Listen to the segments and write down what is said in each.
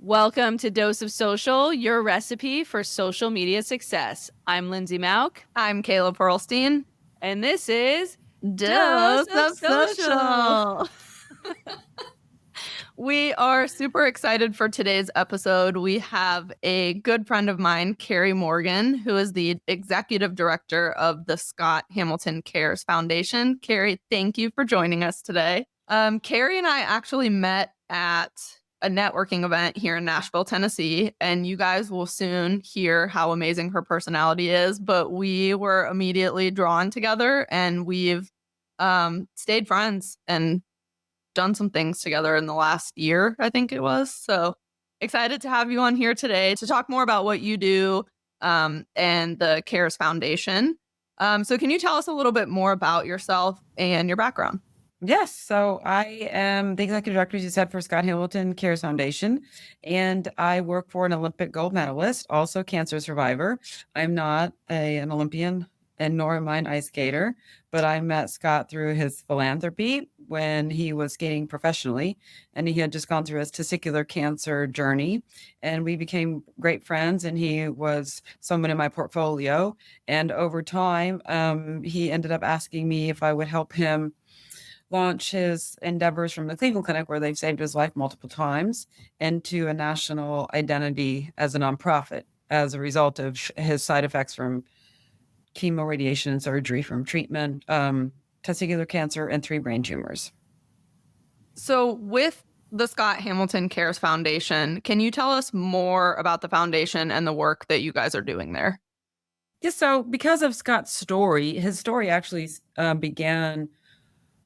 Welcome to Dose of Social, your recipe for social media success. I'm Lindsay Mauk. I'm Kayla Pearlstein. And this is Dose of Social. We are super excited for today's episode. We have a good friend of mine, Karri Morgan, who is the executive director of the Scott Hamilton Cares Foundation. Karri, thank you for joining us today. Karri and I actually met at a networking event here in Nashville, Tennessee, and you guys will soon hear how amazing her personality is, but we were immediately drawn together and we've stayed friends and done some things together in the last year, I think it was. So excited to have you on here today to talk more about what you do and the CARES Foundation. So can you tell us a little bit more about yourself and your background? Yes. So I am the executive director, as you said, for Scott Hamilton Cares Foundation, and I work for an Olympic gold medalist, also cancer survivor. I'm not an Olympian, and nor am I an ice skater, but I met Scott through his philanthropy when he was skating professionally, and he had just gone through his testicular cancer journey, and we became great friends, and he was someone in my portfolio. And over time, he ended up asking me if I would help him launch his endeavors from the Cleveland Clinic, where they've saved his life multiple times, into a national identity as a nonprofit as a result of his side effects from chemo, radiation, and surgery from treatment, testicular cancer, and 3 brain tumors. So with the Scott Hamilton Cares Foundation, can you tell us more about the foundation and the work that you guys are doing there? Yeah, so because of Scott's story, his story actually began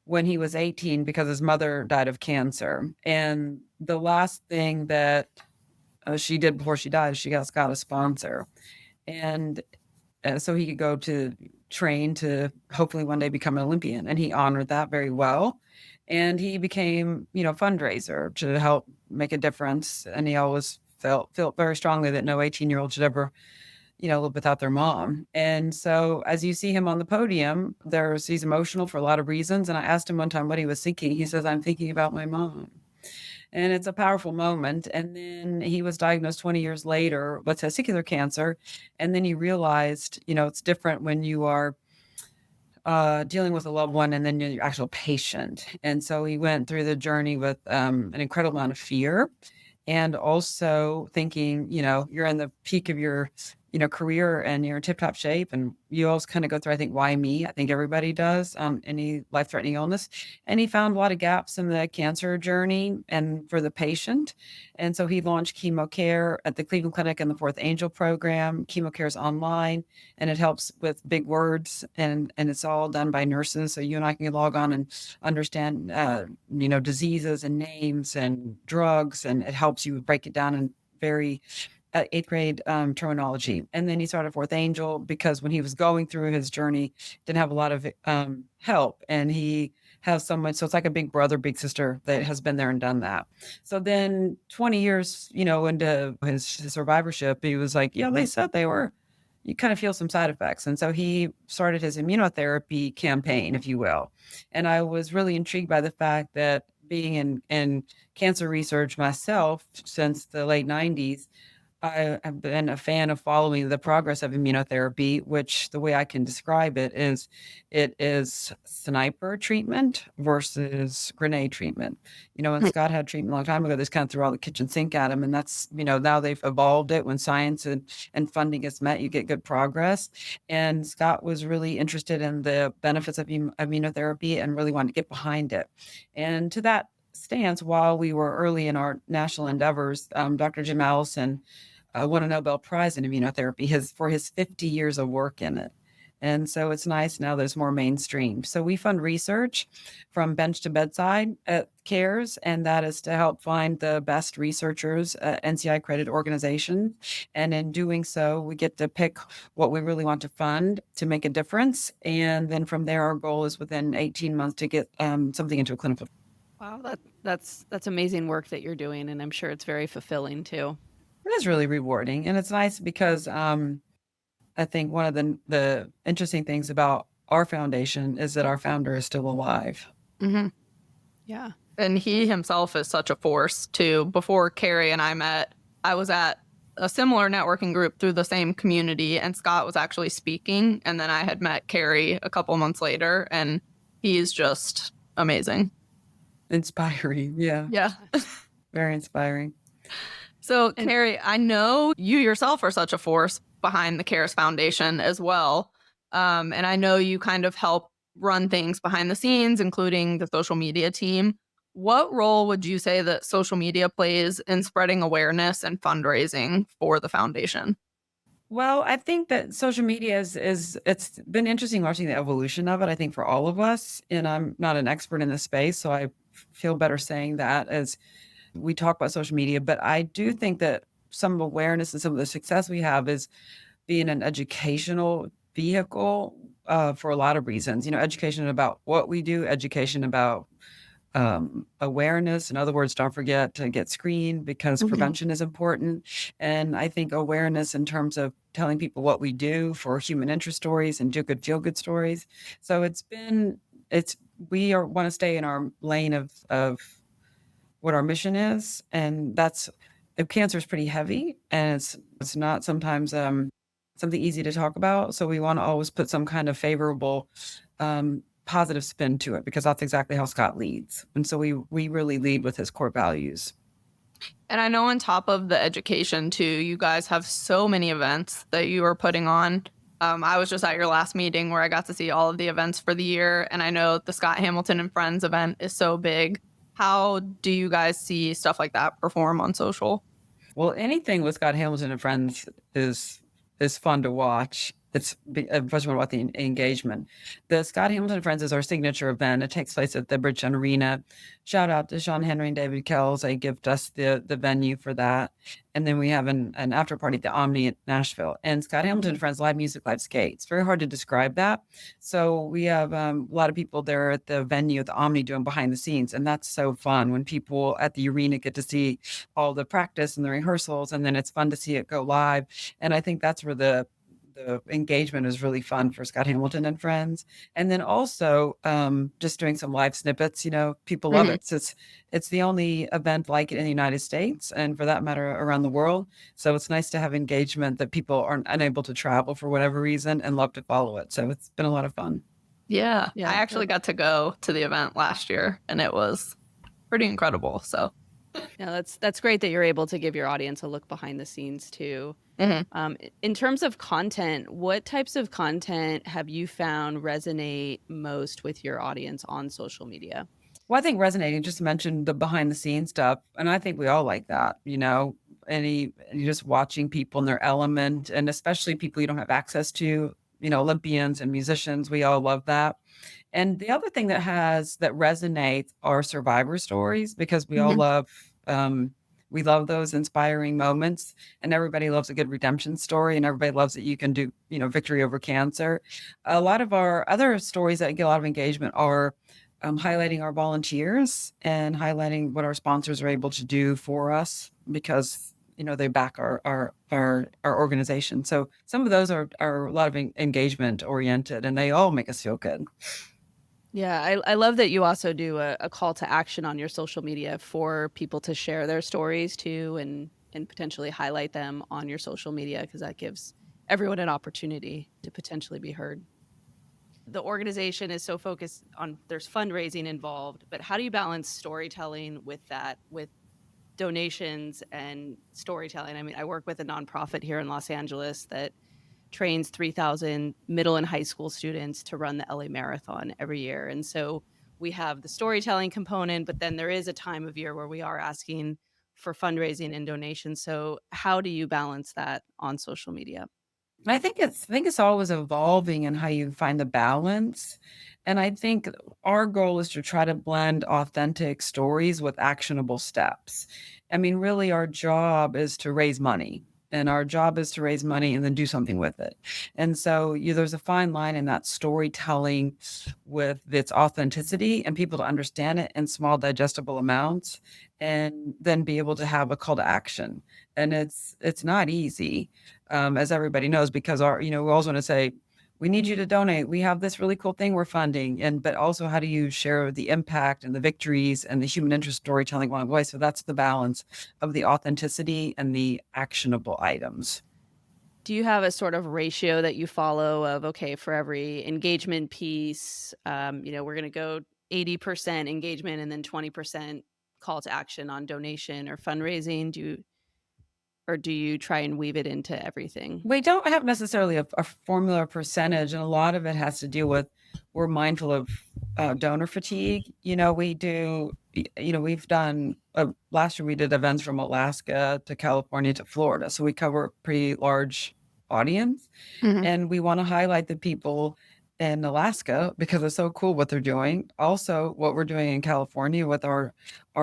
when he was 18 because his mother died of cancer. And the last thing that she did before she died, she got Scott a sponsor. And so he could go to train to hopefully one day become an Olympian. And he honored that very well. And he became, fundraiser to help make a difference. And he always felt very strongly that no 18-year-old should ever live without their mom. And so as you see him on the podium, he's emotional for a lot of reasons. And I asked him one time what he was thinking. He says, "I'm thinking about my mom." And it's a powerful moment. And then he was diagnosed 20 years later with testicular cancer. And then he realized, it's different when you are dealing with a loved one and then you're your actual patient. And so he went through the journey with an incredible amount of fear, and also thinking, you're in the peak of your career and you're in tip-top shape, and you always kind of go through, I think, why me? I think everybody does, any life-threatening illness. And he found a lot of gaps in the cancer journey and for the patient. And so he launched Chemo Care at the Cleveland Clinic and the Fourth Angel program. Chemo Care is online, and it helps with big words, and it's all done by nurses. So you and I can log on and understand, diseases and names and drugs, and it helps you break it down in very 8th grade terminology. And then he started Fourth Angel because when he was going through his journey, didn't have a lot of help. And he has someone, so it's like a big brother, big sister that has been there and done that. So then 20 years, into his survivorship, he was like, yeah, they said you kind of feel some side effects. And so he started his immunotherapy campaign, if you will. And I was really intrigued by the fact that being in cancer research myself since the late 90s, I have been a fan of following the progress of immunotherapy, which the way I can describe it is sniper treatment versus grenade treatment. When Scott had treatment a long time ago, they just kind of threw all the kitchen sink at him. And that's, now they've evolved it. When science and funding is met, you get good progress. And Scott was really interested in the benefits of immunotherapy and really wanted to get behind it. And to that stance, while we were early in our national endeavors, Dr. Jim Allison won a Nobel Prize in immunotherapy for his 50 years of work in it. And so it's nice now there's more mainstream. So we fund research from bench to bedside at CARES, and that is to help find the best researchers at NCI accredited organizations. And in doing so, we get to pick what we really want to fund to make a difference. And then from there, our goal is within 18 months to get something into a clinical. Wow, that's amazing work that you're doing, and I'm sure it's very fulfilling too. It is really rewarding, and it's nice because I think one of the interesting things about our foundation is that our founder is still alive. Mm-hmm. Yeah. And he himself is such a force too. Before Karri and I met, I was at a similar networking group through the same community, and Scott was actually speaking. And then I had met Karri a couple months later, and he's just amazing. Inspiring. Yeah. Yeah. Very inspiring. So, And- Karri, I know you yourself are such a force behind the CARES Foundation as well. And I know you kind of help run things behind the scenes, including the social media team. What role would you say that social media plays in spreading awareness and fundraising for the foundation? Well, I think that social media is it's been interesting watching the evolution of it, I think for all of us. And I'm not an expert in this space, so I feel better saying that as we talk about social media. But I do think that some awareness and some of the success we have is being an educational vehicle for a lot of reasons. Education about what we do, education about awareness. In other words, don't forget to get screened because prevention is important. And I think awareness in terms of telling people what we do for human interest stories and do good, feel good stories. So we want to stay in our lane of what our mission is. And cancer is pretty heavy and it's not sometimes something easy to talk about. So we want to always put some kind of favorable positive spin to it because that's exactly how Scott leads. And so we really lead with his core values. And I know on top of the education too, you guys have so many events that you are putting on. I was just at your last meeting where I got to see all of the events for the year. And I know the Scott Hamilton and Friends event is so big. How do you guys see stuff like that perform on social? Well, anything with Scott Hamilton and Friends is fun to watch. First of all, about the engagement. The Scott Hamilton and Friends is our signature event. It takes place at the Bridgestone Arena. Shout out to Sean Henry and David Kells. They gift us the venue for that. And then we have an after party at the Omni at Nashville. And Scott Hamilton and Friends, live music, live skate. It's very hard to describe that. So we have a lot of people there at the venue at the Omni doing behind the scenes. And that's so fun when people at the arena get to see all the practice and the rehearsals. And then it's fun to see it go live. And I think that's where the engagement is really fun for Scott Hamilton and Friends. And then also just doing some live snippets, people love it. So it's the only event like it in the United States and for that matter around the world. So it's nice to have engagement that people aren't unable to travel for whatever reason and love to follow it. So it's been a lot of fun. Yeah. Yeah. I actually got to go to the event last year and it was pretty incredible. So Yeah, that's great that you're able to give your audience a look behind the scenes too. In terms of content, what types of content have you found resonate most with your audience on social media? Well, I think resonating, just mentioned the behind the scenes stuff. And I think we all like that, just watching people in their element and especially people you don't have access to, Olympians and musicians. We all love that. And the other thing that resonates are survivor stories because we all we love those inspiring moments and everybody loves a good redemption story and everybody loves that you can do, victory over cancer. A lot of our other stories that get a lot of engagement are highlighting our volunteers and highlighting what our sponsors are able to do for us because they back our organization. So some of those are a lot of engagement oriented and they all make us feel good. Yeah, I love that you also do a call to action on your social media for people to share their stories too and potentially highlight them on your social media because that gives everyone an opportunity to potentially be heard. The organization is so focused on there's fundraising involved, but how do you balance storytelling with that, with donations and storytelling? I mean, I work with a nonprofit here in Los Angeles that trains 3,000 middle and high school students to run the LA Marathon every year. And so we have the storytelling component, but then there is a time of year where we are asking for fundraising and donations. So how do you balance that on social media? I think it's always evolving in how you find the balance. And I think our goal is to try to blend authentic stories with actionable steps. I mean, really our job is to raise money. And our job is to raise money and then do something with it. And so there's a fine line in that storytelling with its authenticity and people to understand it in small digestible amounts and then be able to have a call to action. And it's not easy, as everybody knows, because we always want to say, we need you to donate. We have this really cool thing we're funding. But also, how do you share the impact and the victories and the human interest storytelling along the way? So that's the balance of the authenticity and the actionable items. Do you have a sort of ratio that you follow of, okay, for every engagement piece, we're going to go 80% engagement and then 20% call to action on donation or fundraising? Do you try and weave it into everything? We don't have necessarily a formula percentage, and a lot of it has to do with we're mindful of donor fatigue. We've done last year we did events from Alaska to California to Florida, so we cover a pretty large audience, Mhm. and we want to highlight the people in Alaska because it's so cool what they're doing. Also, what we're doing in California with our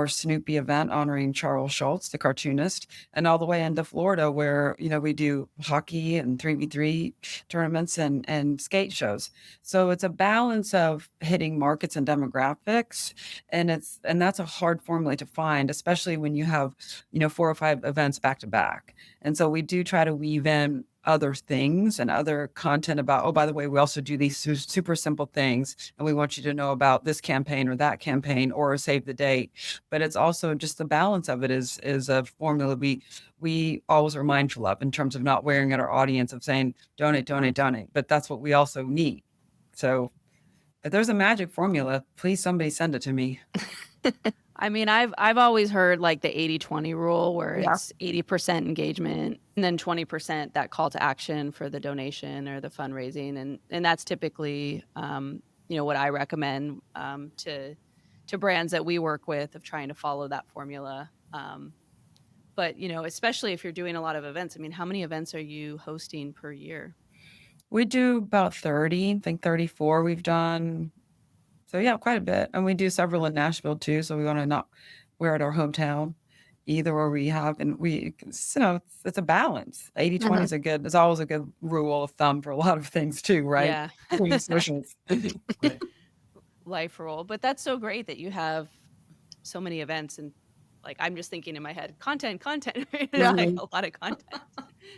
Snoopy event honoring Charles Schultz, the cartoonist, and all the way into Florida where we do hockey and 3v3 tournaments and skate shows. So it's a balance of hitting markets and demographics, and that's a hard formula to find, especially when you have 4 or 5 events back to back. And so we do try to weave in other things and other content about, oh, by the way, we also do these super simple things, and we want you to know about this campaign or that campaign or save the date. But it's also just the balance of it is a formula we always are mindful of in terms of not wearing at our audience of saying donate, donate, donate. But that's what we also need. So if there's a magic formula, please somebody send it to me. I mean, I've always heard like the 80-20 rule where Yeah. it's 80% engagement and then 20% that call to action for the donation or the fundraising. And that's typically, what I recommend to brands that we work with of trying to follow that formula. But, especially if you're doing a lot of events, I mean, how many events are you hosting per year? We do about 30, I think 34 we've done. So yeah, quite a bit. And we do several in Nashville too. So we want to not we're at our hometown either where we have, and it's a balance. 80-20 Mhm. is it's always a good rule of thumb for a lot of things too, right? Yeah. Between socials. Life rule. But that's so great that you have so many events and like I'm just thinking in my head, content, right? Yeah. Like Mhm. a lot of content.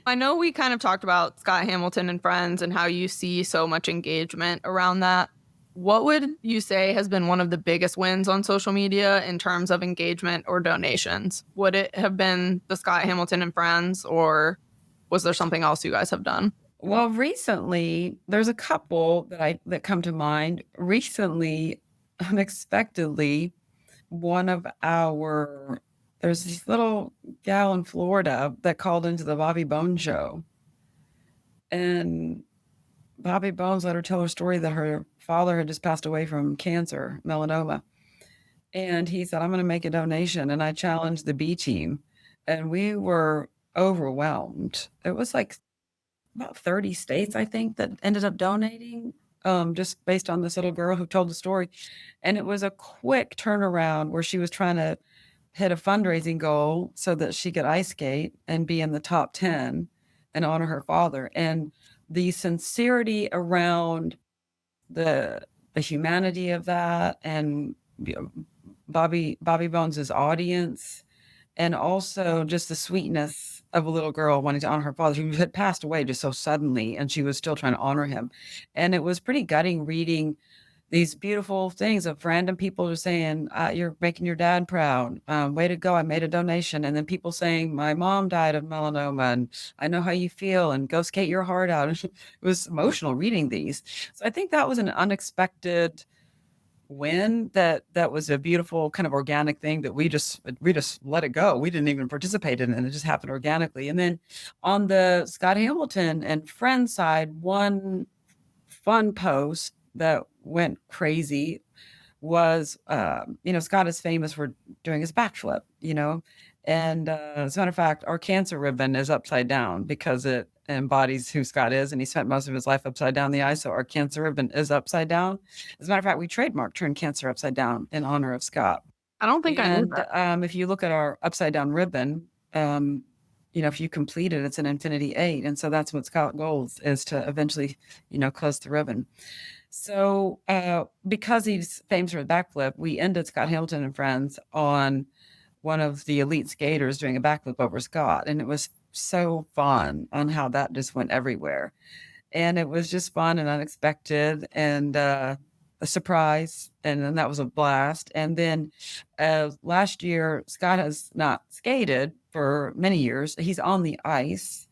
I know we kind of talked about Scott Hamilton and Friends and how you see so much engagement around that. What would you say has been one of the biggest wins on social media in terms of engagement or donations? Would it have been the Scott Hamilton and Friends, or was there something else you guys have done? Well, recently there's a couple that come to mind. Recently, unexpectedly, one of our there's this little gal in Florida that called into the Bobby Bones show. And Bobby Bones let her tell her story that her father had just passed away from cancer, melanoma. And he said, I'm going to make a donation. And I challenged the B team. And we were overwhelmed. It was like about 30 states, I think, that ended up donating, just based on this little girl who told the story. And it was a quick turnaround where she was trying to hit a fundraising goal so that she could ice skate and be in the top 10 and honor her father. And the sincerity around the humanity of that, and Bobby Bones's audience, and also just the sweetness of a little girl wanting to honor her father who had passed away just so suddenly, and she was still trying to honor him. And it was pretty gutting reading these beautiful things of random people just saying, "You're making your dad proud. Way to go! I made a donation." And then people saying, "My mom died of melanoma, and I know how you feel, and go skate your heart out." It was emotional reading these. So I think that was an unexpected win. That was a beautiful kind of organic thing that we just let it go. We didn't even participate in it, and it just happened organically. And then on the Scott Hamilton and Friends side, one fun post that went crazy was, Scott is famous for doing his backflip, and as a matter of fact, our cancer ribbon is upside down because it embodies who Scott is, and he spent most of his life upside down the ice. So our cancer ribbon is upside down. As a matter of fact, we trademarked Turn Cancer Upside Down in honor of Scott. I don't think I knew And that. if you look at our upside down ribbon, if you complete it, it's an infinity 8. And so that's what Scott goals is to eventually, close the ribbon. So because he's famous for the backflip, we ended Scott Hamilton and Friends on one of the elite skaters doing a backflip over Scott. And it was so fun on how that just went everywhere. And it was just fun and unexpected and a surprise. And then that was a blast. And then last year, Scott has not skated for many years. He's on the ice,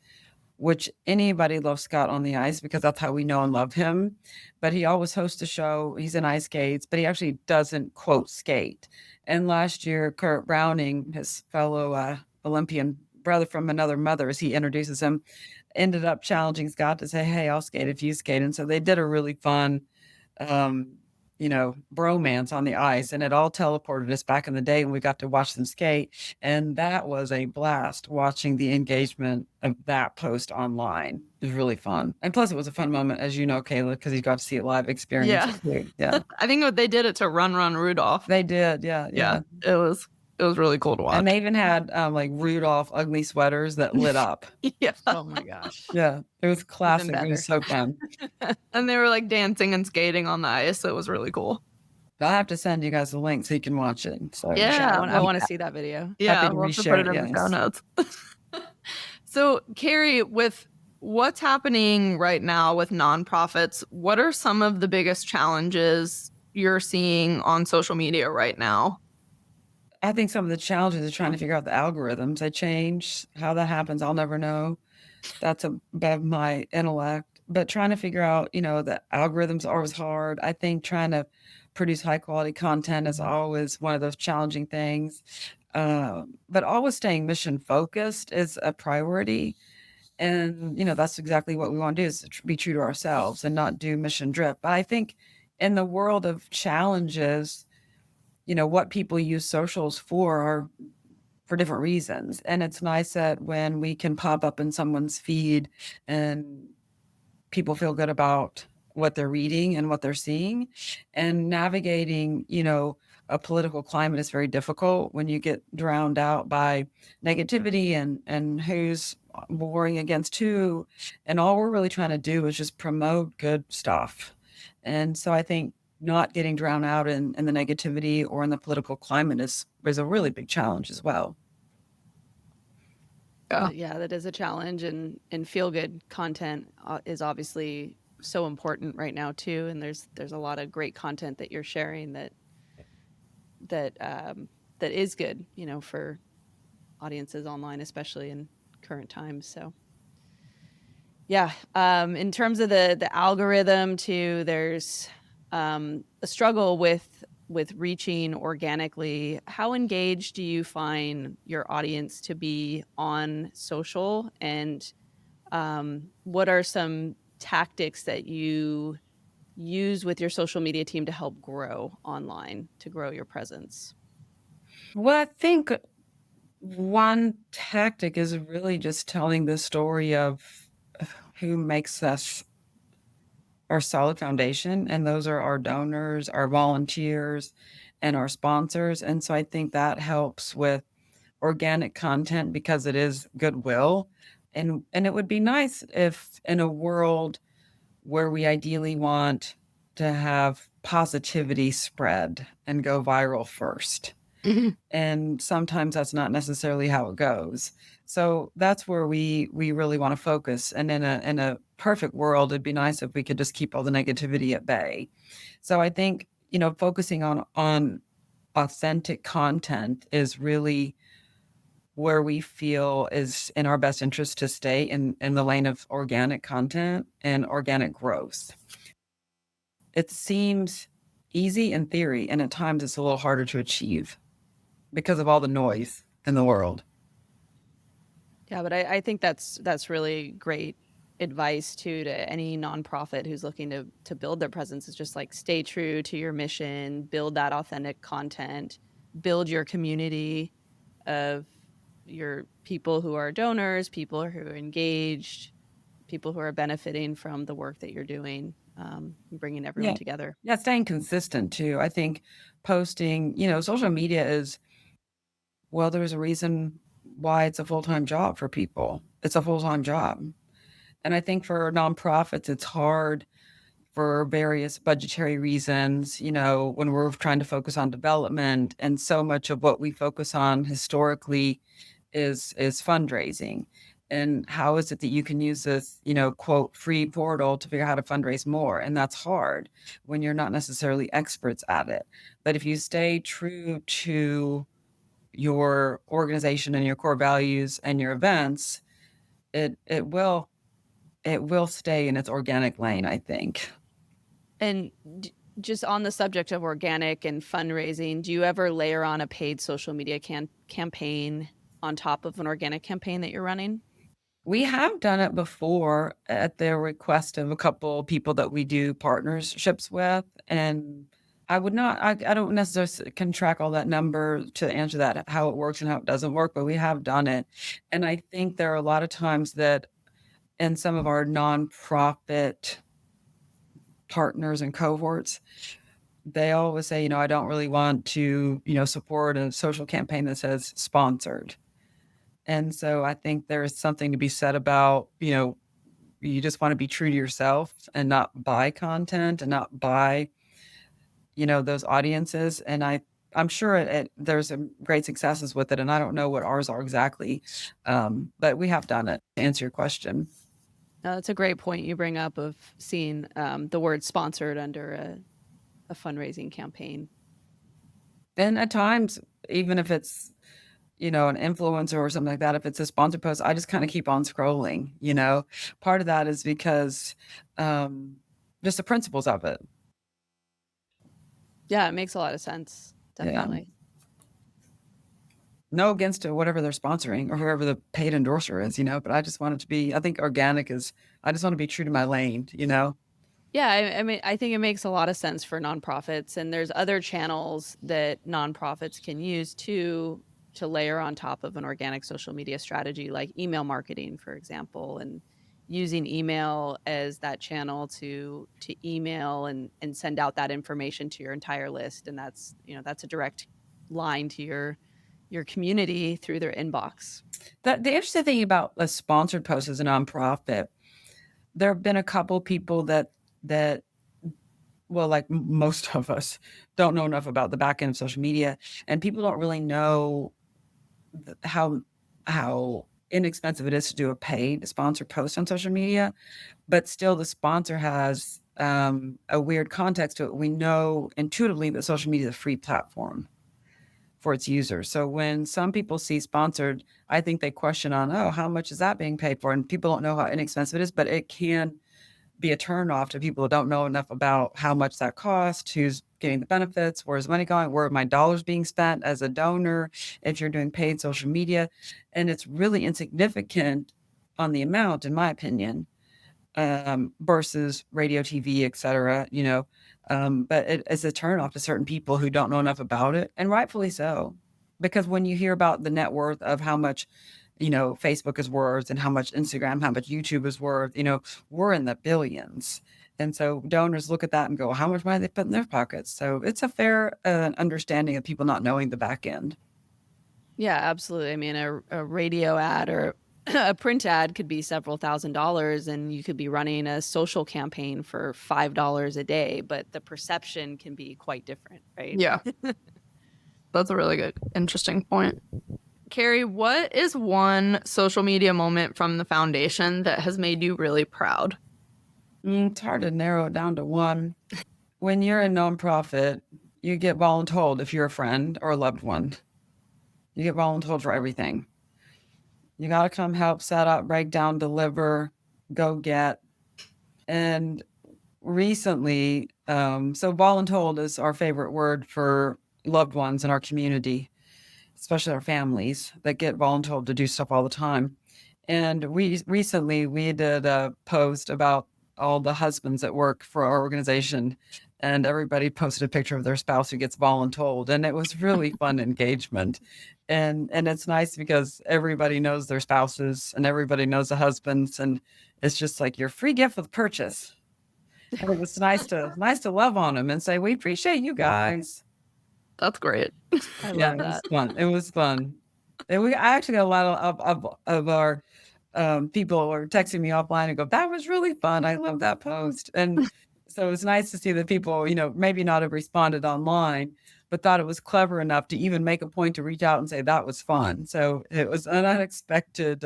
which anybody loves Scott on the ice because that's how we know and love him. But he always hosts a show. He's in ice skates, but he actually doesn't quote skate. And last year, Kurt Browning, his fellow Olympian brother from another mother, as he introduces him, ended up challenging Scott to say, "Hey, I'll skate if you skate." And so they did a really fun, um, bromance on the ice, and it all teleported us back in the day when we got to watch them skate. And that was a blast watching the engagement of that post online. It was really fun. And plus, it was a fun moment, as you know, Kayla, because you got to see it live, experience Yeah. it too. Yeah. I think they did it to Run Run Rudolph. They did. Yeah. Yeah. It was really cool to watch. And they even had like Rudolph ugly sweaters that lit up. Yeah. Oh my gosh. Yeah. It was classic. It better. was so fun. And they were like dancing and skating on the ice. So it was really cool. I'll have to send you guys the link so you can watch it. So Yeah. I want to see that video. Yeah, happy to we'll have to reshare put it it, in the show yes. notes. So, Karri, with what's happening right now with nonprofits, what are some of the biggest challenges you're seeing on social media right now? I think some of the challenges are trying to figure out the algorithms. They change. How that happens, I'll never know. That's above my intellect. But trying to figure out, the algorithms are always hard. I think trying to produce high quality content is always one of those challenging things. But always staying mission focused is a priority. And, that's exactly what we want to do, is to be true to ourselves and not do mission drip. But I think in the world of challenges, what people use socials for are for different reasons. And it's nice that when we can pop up in someone's feed and people feel good about what they're reading and what they're seeing. And navigating, a political climate is very difficult when you get drowned out by negativity and who's warring against who. And all we're really trying to do is just promote good stuff. And so I think not getting drowned out in the negativity or in the political climate is a really big challenge as well. Yeah, that is a challenge, and feel good content is obviously so important right now too. And there's a lot of great content that you're sharing that is good, for audiences online, especially in current times. So yeah, in terms of the algorithm too, there's a struggle with reaching organically. How engaged do you find your audience to be on social, and what are some tactics that you use with your social media team to help grow online, to grow your presence? Well, I think one tactic is really just telling the story of who makes us our solid foundation, and those are our donors, our volunteers, and our sponsors. And so I think that helps with organic content because it is goodwill. And it would be nice if in a world where we ideally want to have positivity spread and go viral first. And sometimes that's not necessarily how it goes. So that's where we really want to focus. And in a perfect world, it'd be nice if we could just keep all the negativity at bay. So I think, focusing on authentic content is really where we feel is in our best interest to stay in the lane of organic content and organic growth. It seems easy in theory, and at times it's a little harder to achieve because of all the noise in the world. Yeah, but I think that's really great advice too to any nonprofit who's looking to build their presence, is just like stay true to your mission, build that authentic content, build your community of your people who are donors, people who are engaged, people who are benefiting from the work that you're doing, bringing everyone together. Yeah, staying consistent too. I think posting, social media is, well, there's a reason why it's a full-time job for people. It's a full-time job. And I think for nonprofits, it's hard for various budgetary reasons, when we're trying to focus on development. And so much of what we focus on historically is fundraising. And how is it that you can use this, quote, free portal to figure out how to fundraise more? And that's hard when you're not necessarily experts at it. But if you stay true to your organization and your core values and your events, it will stay in its organic lane, I think. And just on the subject of organic and fundraising, do you ever layer on a paid social media campaign on top of an organic campaign that you're running? We have done it before at the request of a couple people that we do partnerships with, and I don't necessarily can track all that number to answer that, how it works and how it doesn't work, but we have done it. And I think there are a lot of times that in some of our nonprofit partners and cohorts, they always say, I don't really want to, support a social campaign that says sponsored. And so I think there is something to be said about, you just want to be true to yourself and not buy content and not buy, those audiences. And I'm sure there's some great successes with it. And I don't know what ours are exactly. But we have done it, to answer your question. That's a great point you bring up of seeing the word sponsored under a fundraising campaign. And at times, even if it's, an influencer or something like that, if it's a sponsored post, I just kind of keep on scrolling, Part of that is because just the principles of it. Yeah, it makes a lot of sense. Definitely. No against whatever they're sponsoring or whoever the paid endorser is, but I just want it to be, I think organic is, I just want to be true to my lane, Yeah, I mean, I think it makes a lot of sense for nonprofits, and there's other channels that nonprofits can use to layer on top of an organic social media strategy, like email marketing, for example, and using email as that channel to email and send out that information to your entire list, and that's a direct line to your community through their inbox. The interesting thing about a sponsored post as a nonprofit, there have been a couple people that well, like most of us don't know enough about the back end of social media, and people don't really know how inexpensive it is to do a paid sponsored post on social media, but still the sponsor has a weird context to it. We know intuitively that social media is a free platform for its users. So when some people see sponsored, I think they question on, oh, how much is that being paid for? And people don't know how inexpensive it is, but it can be a turnoff to people who don't know enough about how much that costs, who's getting the benefits, where's the money going, where are my dollars being spent as a donor, if you're doing paid social media. And it's really insignificant on the amount, in my opinion, versus radio, TV, et cetera, but it is a turnoff to certain people who don't know enough about it, and rightfully so. Because when you hear about the net worth of how much Facebook is worth and how much Instagram, how much YouTube is worth, we're in the billions. And so donors look at that and go, how much money they put in their pockets? So it's a fair understanding of people not knowing the back end. Yeah, absolutely. I mean, a radio ad or a print ad could be several $1,000s, and you could be running a social campaign for $5 a day, but the perception can be quite different, right? Yeah. That's a really good, interesting point. Karri, what is one social media moment from the foundation that has made you really proud? It's hard to narrow it down to one. When you're a nonprofit, you get voluntold if you're a friend or a loved one. You get voluntold for everything. You got to come help set up, break down, deliver, go get. And recently, so voluntold is our favorite word for loved ones in our community, especially our families that get voluntold to do stuff all the time. And we did a post about all the husbands that work for our organization, and everybody posted a picture of their spouse who gets voluntold, and it was really fun engagement. And it's nice because everybody knows their spouses and everybody knows the husbands, and it's just like your free gift with purchase. And it was nice to love on them and say, we appreciate you guys. That's great. I love that. It was fun. And I actually got a lot of our people were texting me offline and go, that was really fun. I love that post. And so it was nice to see that people, maybe not have responded online, but thought it was clever enough to even make a point to reach out and say that was fun. So it was an unexpected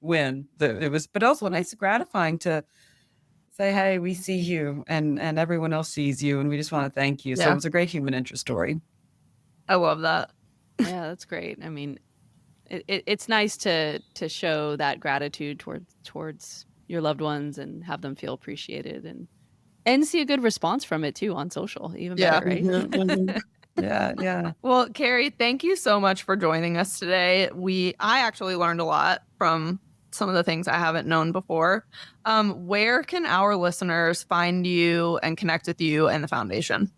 win. It was, but also nice, gratifying to say, hey, we see you, and everyone else sees you, and we just want to thank you. So it Yeah. was a great human interest story. I love that. Yeah, that's great. I mean, it's nice to show that gratitude towards your loved ones and have them feel appreciated and see a good response from it too on social. Even Yeah. better, right? Mhm, mhm. Yeah. Well, Karri, thank you so much for joining us today. I actually learned a lot from some of the things I haven't known before. Where can our listeners find you and connect with you and the foundation?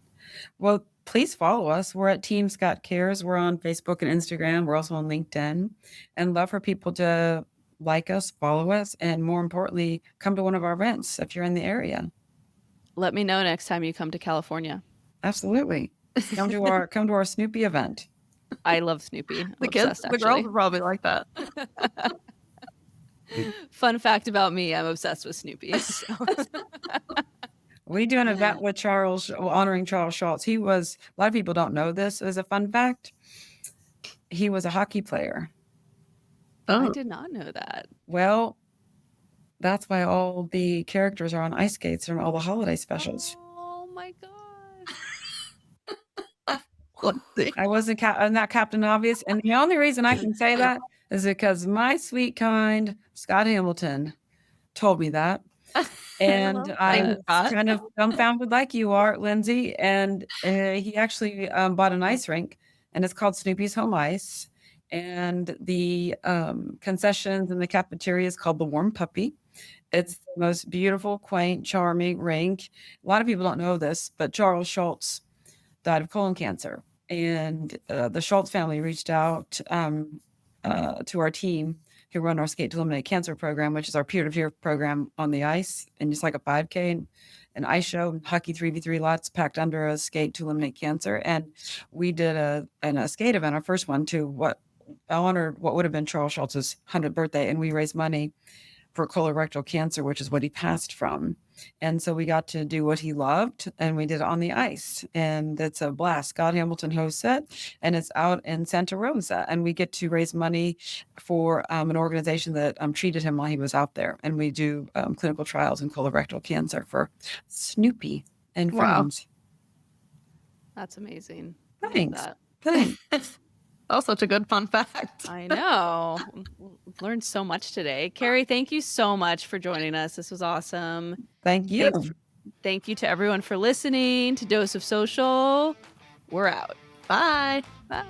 Well, please follow us. We're at Team Scott Cares. We're on Facebook and Instagram. We're also on LinkedIn, and love for people to like us, follow us, and more importantly, come to one of our events if you're in the area. Let me know next time you come to California. Absolutely. Come to our Snoopy event. I love Snoopy. I'm The kids, obsessed, the girls actually. are probably like that. Fun fact about me, I'm obsessed with Snoopy. So. We do an event with honoring Charles Schultz. A lot of people don't know this as a fun fact. He was a hockey player. I Oh, did not know that. Well, that's why all the characters are on ice skates from all the holiday specials. Oh my god. let's see. I'm not Captain Obvious. And the only reason I can say that is because my sweet, kind Scott Hamilton told me that. And I was Scott. kind of dumbfounded like you are, Lindsay. And he actually bought an ice rink, and it's called Snoopy's Home Ice. And the concessions in the cafeteria is called the Warm Puppy. It's the most beautiful, quaint, charming rink. A lot of people don't know this, but Charles Schultz died of colon cancer. And the Schultz family reached out to our team who run our Skate to Eliminate Cancer program, which is our peer-to-peer program on the ice, and just like a 5K and an ice show, hockey 3v3 lots packed under a Skate to Eliminate Cancer. And we did a skate event, our first one, to honored what would have been Charles Schultz's 100th birthday, and we raised money for colorectal cancer, which is what he passed from. And so we got to do what he loved, and we did it on the ice. And it's a blast. Scott Hamilton hosts it, and it's out in Santa Rosa. And we get to raise money for an organization that treated him while he was out there. And we do clinical trials in colorectal cancer for Snoopy and Wow. friends. That's amazing. I love Thanks. that. Thanks. That was such a good fun fact. I know. We've learned so much today. Karri, thank you so much for joining us. This was awesome. Thank you. Thank you to everyone for listening to Dose of Social. We're out. Bye. Bye.